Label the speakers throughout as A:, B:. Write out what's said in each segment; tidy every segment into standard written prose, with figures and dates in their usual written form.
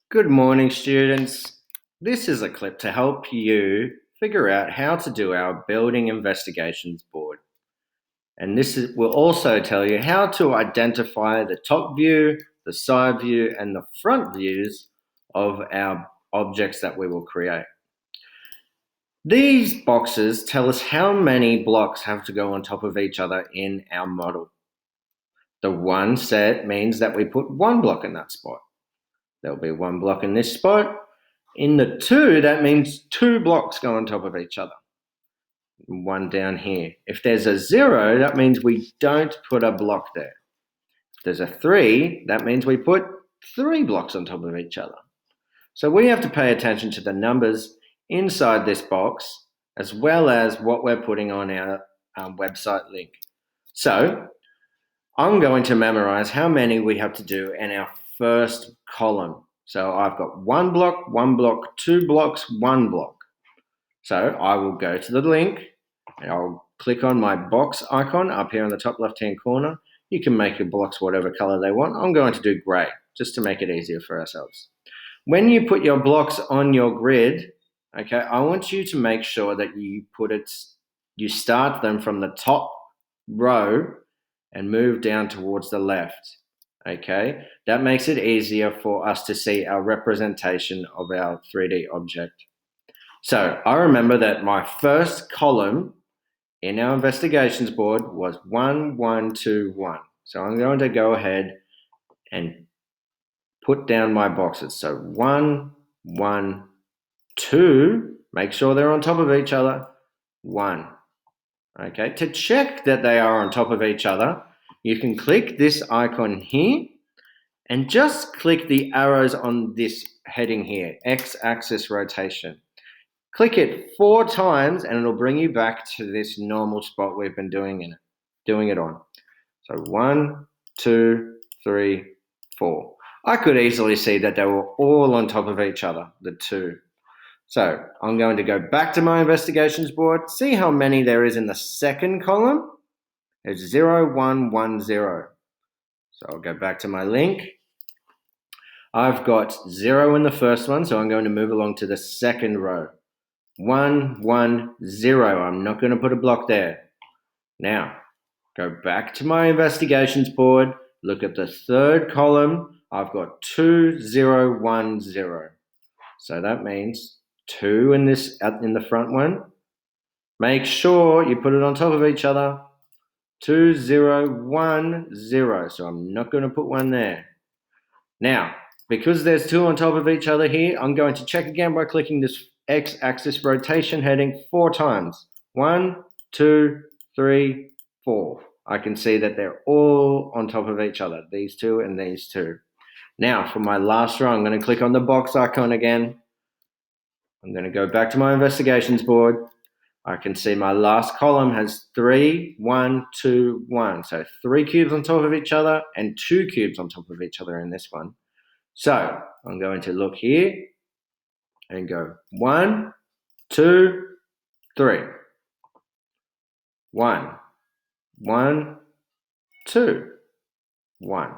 A: Good morning, students. This is a clip to help you figure out how to do our building investigations board. And will also tell you how to identify the top view, the side view, and the front views of our objects that we will create. These boxes tell us how many blocks have to go on top of each other in our model. The one set means that we put one block in that spot. There'll be one block in this spot. In the two, that means two blocks go on top of each other. One down here. If there's a 0, that means we don't put a block there. If there's a 3, that means we put 3 blocks on top of each other. So we have to pay attention to the numbers inside this box, as well as what we're putting on our website link. So I'm going to memorize how many we have to do in our first column. So I've got one block, 2 blocks, 1 block. So I will go to the link and I'll click on my box icon up here in the top left-hand corner. You can make your blocks whatever color they want. I'm going to do gray just to make it easier for ourselves. When you put your blocks on your grid, okay, I want you to make sure that you start them from the top row and move down towards the left. Okay, that makes it easier for us to see our representation of our 3D object. So I remember that my first column in our investigations board was 1, 1, 2, 1. So I'm going to go ahead and put down my boxes. So 1, 1, 2, make sure they're on top of each other, 1. Okay, to check that they are on top of each other, you can click this icon here and just click the arrows on this heading here, X-axis rotation. Click it 4 times and it'll bring you back to this normal spot we've been doing it on. So 1, 2, 3, 4. I could easily see that they were all on top of each other, the 2. So I'm going to go back to my investigations board, see how many there is in the second column. It's 0, 1, 1, 0. So I'll go back to my link. I've got 0 in the first one, so I'm going to move along to the second row. 1, 1, 0. I'm not going to put a block there. Now, go back to my investigations board, look at the third column. I've got 2, 0, 1, 0. So that means 2 in the front one. Make sure you put it on top of each other. 2, 0, 1, 0. So I'm not going to put 1 there. Now, because there's 2 on top of each other here, I'm going to check again by clicking this X-axis rotation heading 4 times. 1, 2, 3, 4. I can see that they're all on top of each other, these 2 and these 2. Now, for my last row, I'm going to click on the box icon again. I'm going to go back to my investigations board. I can see my last column has 3, 1, 2, 1. So 3 cubes on top of each other and 2 cubes on top of each other in this one. So I'm going to look here and go 1, 2, 3. 1, 1, 2, 1.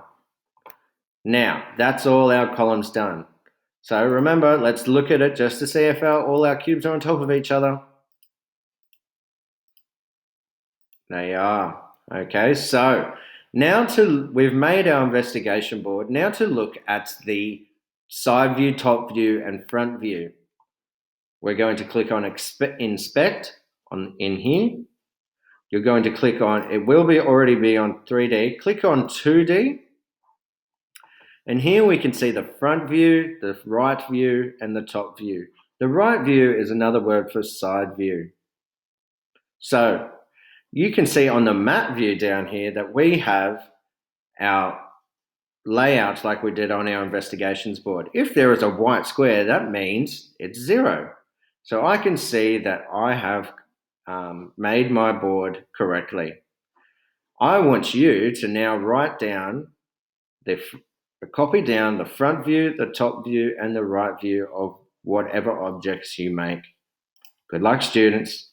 A: Now, that's all our columns done. So remember, let's look at it just to see if all our cubes are on top of each other. They are. Okay, so now we've made our investigation board. Now to look at the side view, top view, and front view. We're going to click on Inspect in here. You're going to click on, it will already be on 3D. Click on 2D. And here we can see the front view, the right view, and the top view. The right view is another word for side view. So you can see on the map view down here that we have our layouts like we did on our investigations board. If there is a white square, that means it's 0. So I can see that I have made my board correctly. I want you to now write down copy down the front view, the top view, and the right view of whatever objects you make. Good luck, students.